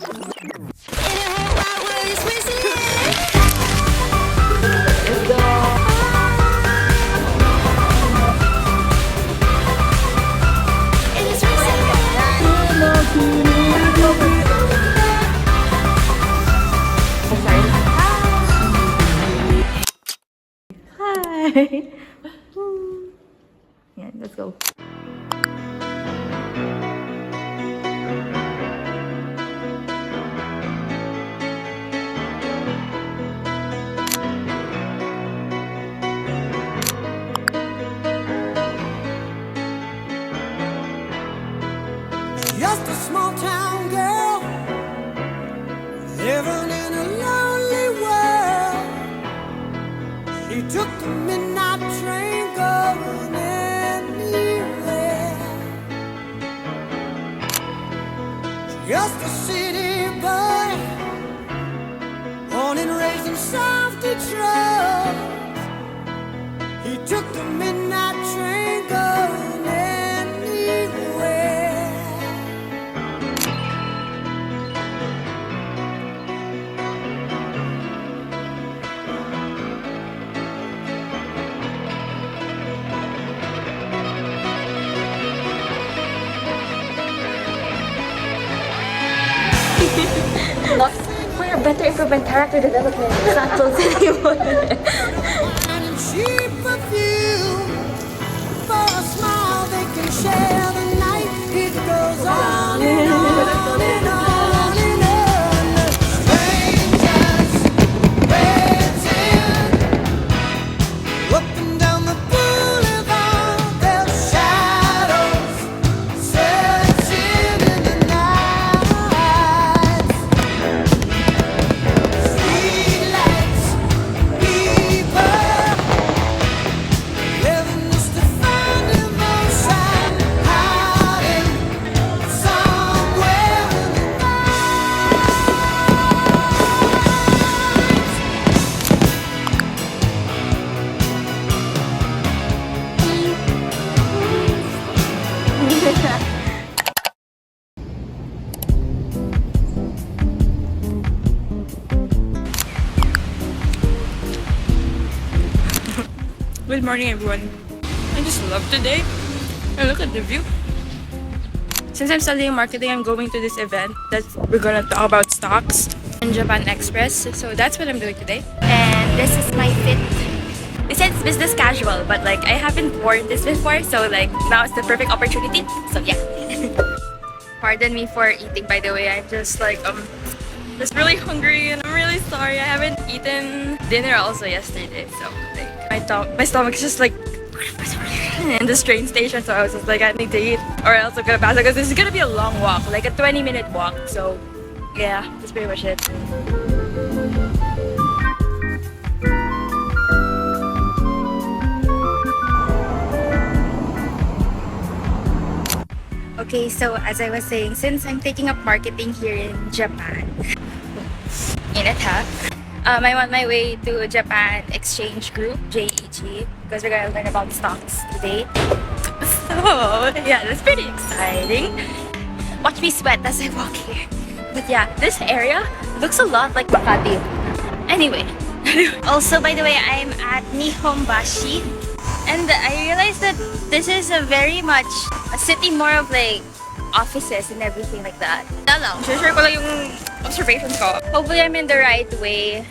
Hi. Yeah, let's go. Just a small town girl living in a lonely world. She took the midnight train going anywhere. Just a city boy, born and raised in South Detroit. He took the midnight train going anywhere. Not for a better improvement character development. Samples anymore. And cheap perfume. For a smile they can share the night. It goes on and on and on and on. Strangers waiting up and down the boulevard. Their shadows searching in the night. Streetlights, people living just to find emotion, hiding somewhere in the Good morning, everyone. I just love today. And look at the view. Since I'm studying marketing, I'm going to this event that we're gonna talk about stocks in Japan Express. So that's what I'm doing today. And this is my fit. It says business casual, but like I haven't worn this before, so like now it's the perfect opportunity. So yeah. Pardon me for eating, by the way. I'm just like just really hungry, and I'm really sorry. I haven't eaten dinner also yesterday, so like my stomach is just like in this train station. So I was just like, I need to eat, or else I'm gonna pass because this is gonna be a long walk, like a 20-minute walk. So yeah, that's pretty much it. Okay, so as I was saying, since I'm taking up marketing here in Japan, in attack, I'm on my way to Japan Exchange Group, JEG, because we're gonna learn about stocks today. So yeah, that's pretty exciting. Watch me sweat as I walk here. But yeah, this area looks a lot like Makati. Anyway, also by the way, I'm at Nihonbashi, and I realized that this is a very much a city more of like offices and everything like that. Share ko lang yung observations ko. Hopefully I'm in the right way.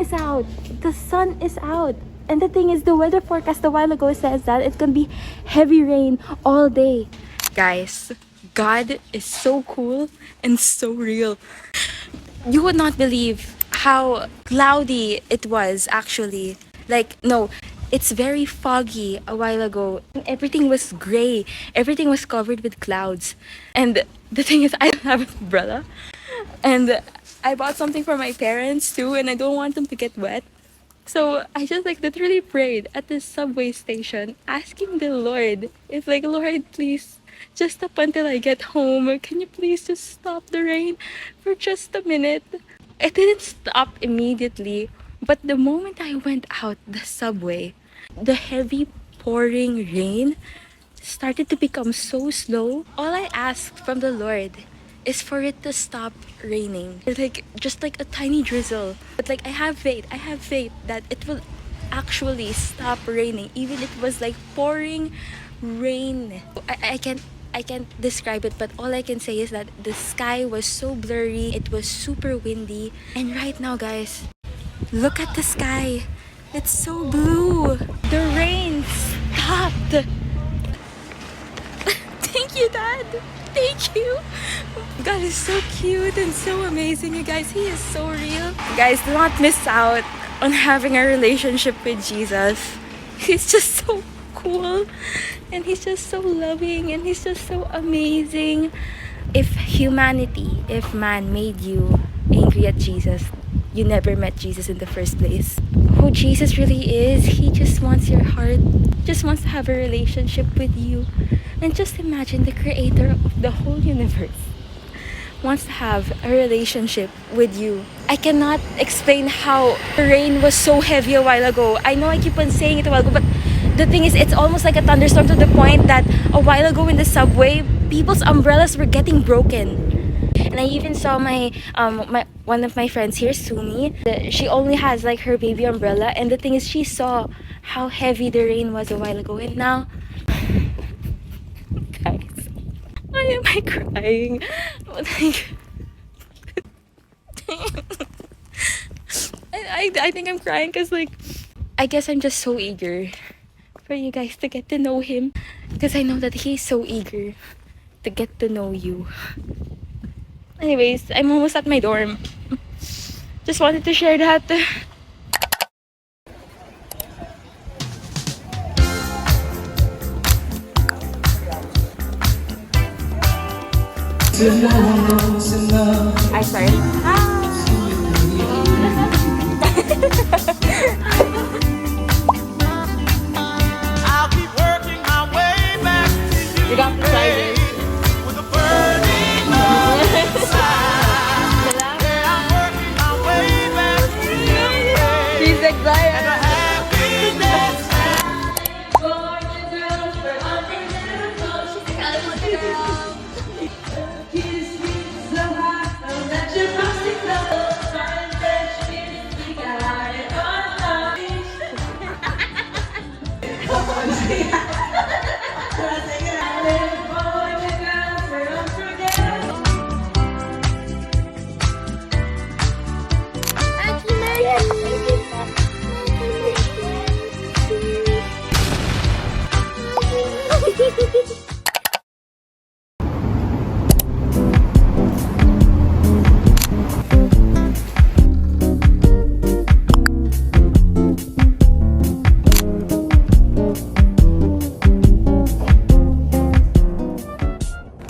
is out. The sun is out. And the thing is, the weather forecast a while ago says that it's gonna be heavy rain all day. Guys, God is so cool and so real. You would not believe how cloudy it was actually. Like, no, it's very foggy a while ago. Everything was gray. Everything was covered with clouds. And the thing is, I don't have an umbrella. And I bought something for my parents too, and I don't want them to get wet. So I just like literally prayed at the subway station, asking the Lord if like, Lord, please just stop until I get home. Can you please just stop the rain for just a minute? It didn't stop immediately, but the moment I went out the subway, the heavy pouring rain started to become so slow. All I asked from the Lord is for it to stop raining. It's like just like a tiny drizzle. But like I have faith that it will actually stop raining, even it was like pouring rain. I can't describe it, but all I can say is that the sky was so blurry, it was super windy. And right now, guys, look at the sky. It's so blue. The rain stopped. Thank you, Dad. Thank you. God is so cute and so amazing, you guys. He is so real. Guys, do not miss out on having a relationship with Jesus. He's just so cool and he's just so loving and he's just so amazing. If if man made you angry at Jesus, you never met Jesus in the first place. Who Jesus really is, he just wants your heart, just wants to have a relationship with you. And just imagine the creator of the whole universe wants to have a relationship with you. I cannot explain how the rain was so heavy a while ago. I know I keep on saying it a while ago, but the thing is, it's almost like a thunderstorm to the point that a while ago in the subway, people's umbrellas were getting broken. And I even saw my one of my friends here, Sumi. She only has like her baby umbrella, and the thing is, she saw how heavy the rain was a while ago, and now, guys, why am I crying? Like, I think I'm crying because like, I guess I'm just so eager for you guys to get to know him, because I know that he's so eager to get to know you. Anyways, I'm almost at my dorm. Just wanted to share that. I started. I'll keep working my way back to you. You got the sizes. With a burning love inside. Yeah, I'm working my way back to you. She's excited. And a happiness.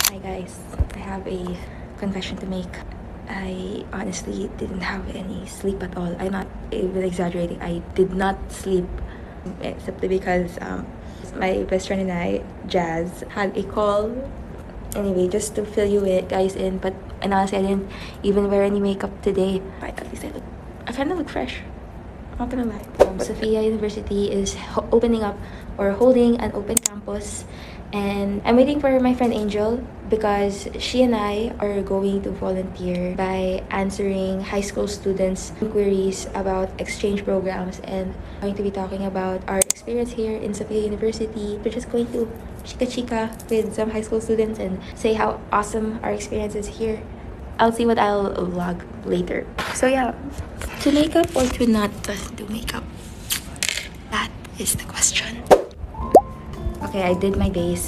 Hi guys, I have a confession to make. I honestly didn't have any sleep at all. I'm not even exaggerating. I did not sleep except because my best friend and I, Jazz, had a call. Anyway, just to fill you guys in. But and honestly, I didn't even wear any makeup today. But at least I kind of look fresh. I'm not gonna lie. Sophia University is opening up or holding an open campus, and I'm waiting for my friend Angel because she and I are going to volunteer by answering high school students' inquiries about exchange programs, and I'm going to be talking about our experience here in Sophia University. We're just going to chika with some high school students and say how awesome our experience is here. I'll see what I'll vlog later. So yeah, to makeup or to not do makeup? That is the question. Okay, I did my base.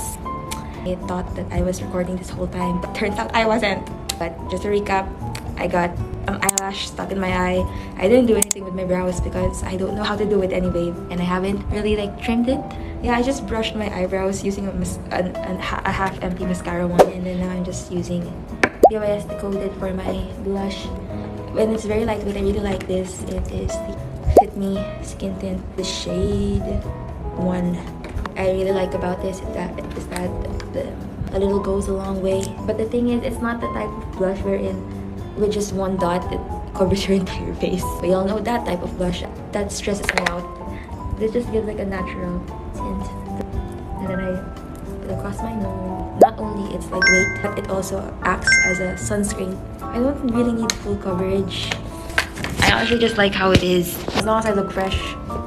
I thought that I was recording this whole time, but turns out I wasn't. But just to recap, I got an eyelash stuck in my eye. I didn't do anything with my brows because I don't know how to do it anyway, and I haven't really like trimmed it. Yeah, I just brushed my eyebrows using a half-empty mascara one, and then now I'm just using BYS Decoded for my blush. When it's very lightweight, I really like this. It is the Fit Me Skin Tint, the shade 1. I really like about this is that a little goes a long way. But the thing is, it's not the type of blush wherein with just one dot it covers your entire face. We all know that type of blush. That stresses me out. This just gives like a natural tint. And then I put it across my nose. Not only it's lightweight, but it also acts as a sunscreen. I don't really need full coverage. I honestly just like how it is, as long as I look fresh.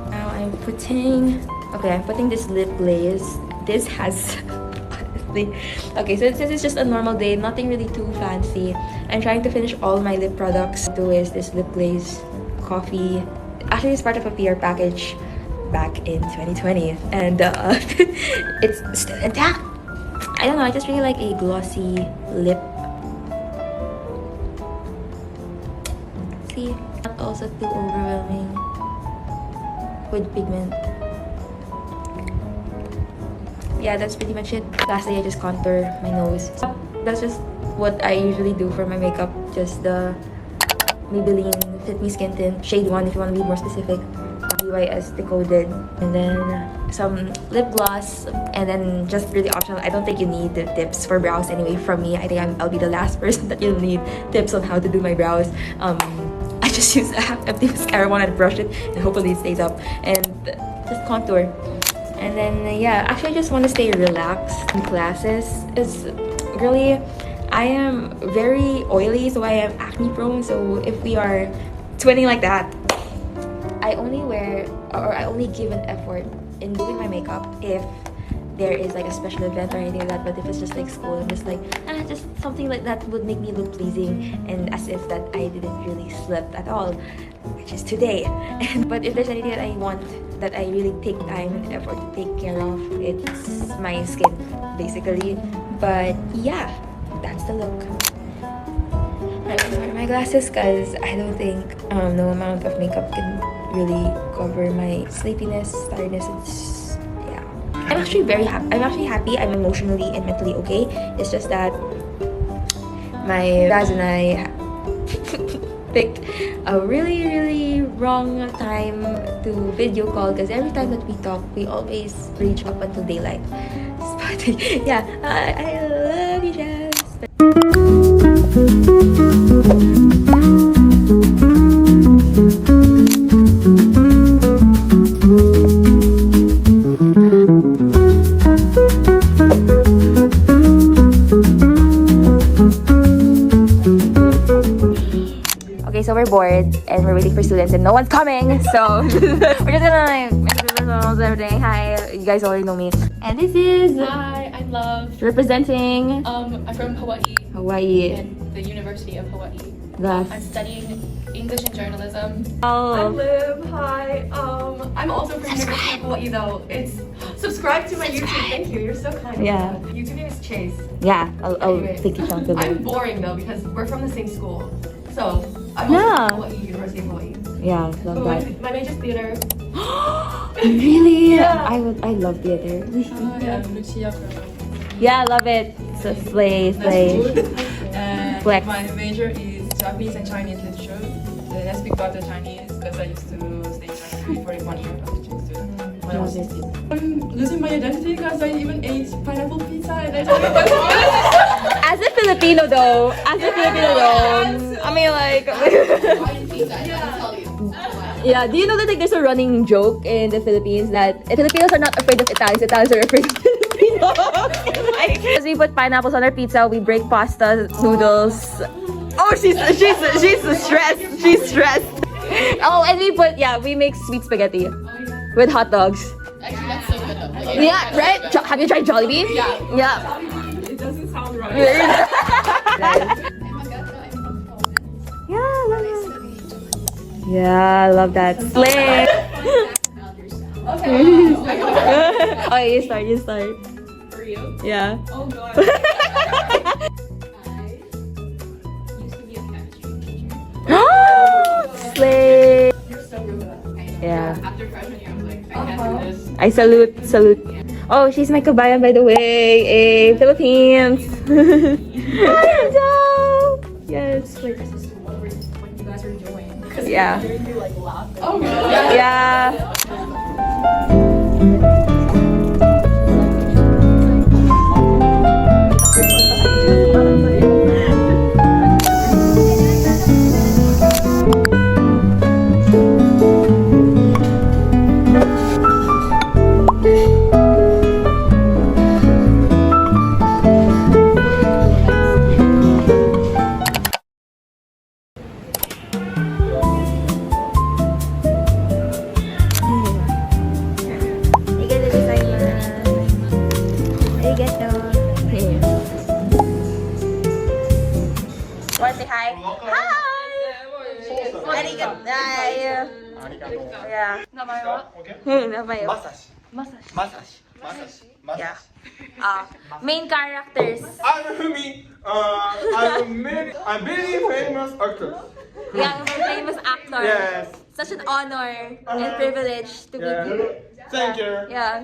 Now I'm putting this lip glaze. This has honestly, okay, so since it's just a normal day, nothing really too fancy. I'm trying to finish all my lip products. Do is this lip glaze coffee. Actually, it's part of a PR package back in 2020, and it's still intact. I don't know, I just really like a glossy lip. See, not also too overwhelming with pigment. Yeah, that's pretty much it. Lastly, I just contour my nose. That's just what I usually do for my makeup. Just the Maybelline Fit Me Skin Tint, shade 1 if you want to be more specific. BYS Decoded, and then some lip gloss, and then just really optional. I don't think you need the tips for brows anyway. From me, I think I'll be the last person that you'll need tips on how to do my brows. I just use a half-empty mascara one and brush it, and hopefully it stays up, and just contour. And then yeah, actually I just want to stay relaxed in classes. It's really, I am very oily, so I am acne prone. So if we are twinning like that, I only wear, or I only give an effort in doing my makeup if there is like a special event or anything like that. But if it's just like school, I'm just like, just something like that would make me look pleasing and as if that I didn't really slept at all, which is today. But if there's anything that I want, that I really take time and effort to take care of, it's my skin basically. But yeah, that's the look. I'm gonna wear my glasses because I don't think no amount of makeup can really cover my sleepiness, tiredness. It's, yeah. I'm actually very happy. I'm actually happy. I'm emotionally and mentally okay. It's just that my dad and I picked a really wrong time to video call because every time that we talk, we always reach up until daylight. But yeah, I love you, Jazz. Okay, so we're bored and we're waiting for students and no one's coming, so we're just gonna like make everything. Hi, you guys already know me. And this is Hi, I'm Love. representing I'm from Hawaii Hawaii. and the University of Hawaii. That's I'm studying English and journalism. oh. I'm Liv. Hi. I'm also from University of Hawaii though. It's subscribe to my YouTube. Thank you. You're so kind. Yeah. YouTube name is Chase. Yeah, I'll Anyway, take it down to I'm them. boring though because we're from the same school. So I'm Yeah. also from Hawaii, University of Hawaii. Yeah, love But that. my major's theater. Really? Yeah. I love theater. I'm Lucia from Yeah, I love it. So slay. and Flex. my major is Japanese and Chinese literature. And I speak better Chinese because I used to stay in China for 1 year as a Chinese student when I was Love it. 16. I'm losing my identity because I even ate pineapple pizza and I don't know what it was. As a Filipino though, I mean like yeah, do you know that like there's a running joke in the Philippines that Filipinos are not afraid of Italians, Italians are afraid of Filipinos. Like, as we put pineapples on our pizza, we break pasta, noodles. Oh, she's stressed. She's stressed. Oh, and we make sweet spaghetti with hot dogs. Actually, that's so good. Yeah, right? Have you tried Jollibee? Yeah. It doesn't sound right. Yeah, love it. Yeah, I love that. Slay! Oh, you start. For you? Yeah. Oh god. I used to be a chemistry teacher. Slay! You're so good at that. Yeah. After freshman year, I was like, I can't do this. I salute. Oh, she's my kabayan, by the way. Philippines. Hi, Angel! Yes. When you guys were doing. Yeah. Oh god. Yeah. Want to say hi? Hi! Arigato! Yeah. Namayo. Masashi. Yeah. Main characters. I'm Fumi. I'm very famous actor. Yeah, famous actor. Yes. Such an honor and privilege to be here. Thank you. Yeah.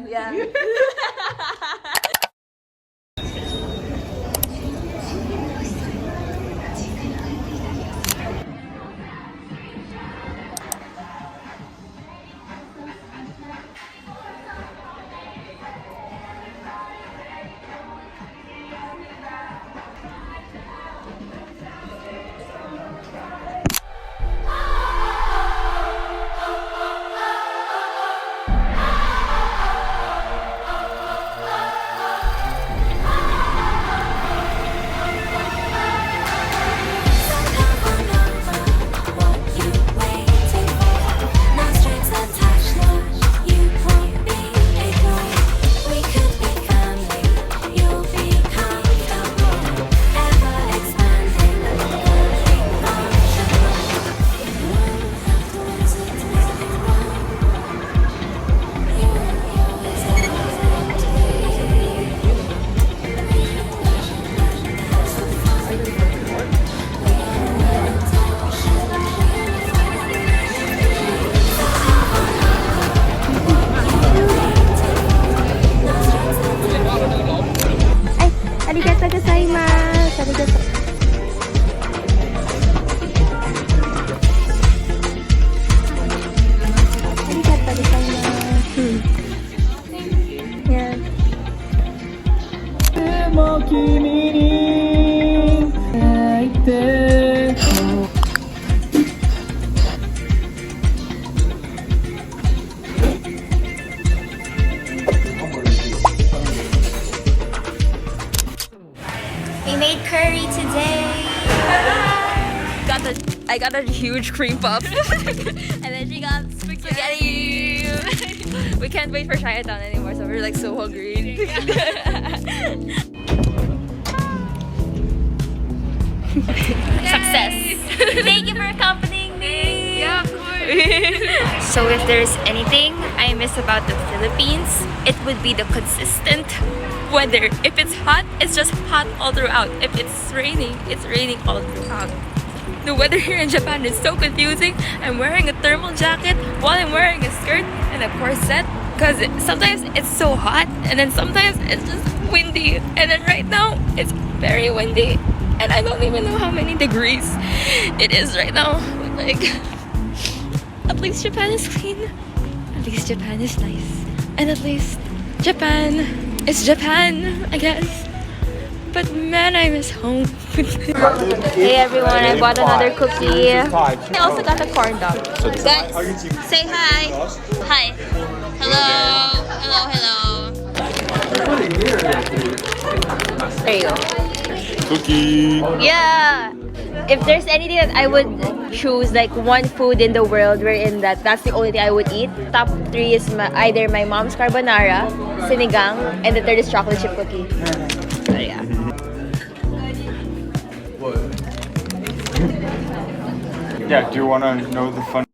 Arigatou gozaimasu. Arigatou. Arigatou gozaimasu. Yeah. でも君に会いて We made curry today. I got a huge cream puff. And then she got spaghetti. We can't wait for Chinatown anymore, so we're like so hungry. Success. Thank you for accompanying me. Yeah, of course. So if there's anything I miss about the Philippines, it would be the consistent weather. If it's hot, it's just hot all throughout. If it's raining all throughout. The weather here in Japan is so confusing. I'm wearing a thermal jacket while I'm wearing a skirt and a corset because sometimes it's so hot and then sometimes it's just windy. And then right now, it's very windy and I don't even know how many degrees it is right now. But like, at least Japan is clean. At least Japan is nice. And at least Japan is Japan, I guess. But man, I miss home. Hey everyone, I bought another cookie. I also got a corn dog. Guys, say hi. Hi. Hello. There you go. Cookie. Yeah. If there's anything that I would choose, like one food in the world wherein that's the only thing I would eat, top 3 is either my mom's carbonara, sinigang, and the third is chocolate chip cookie. So yeah. Yeah, do you want to know the fun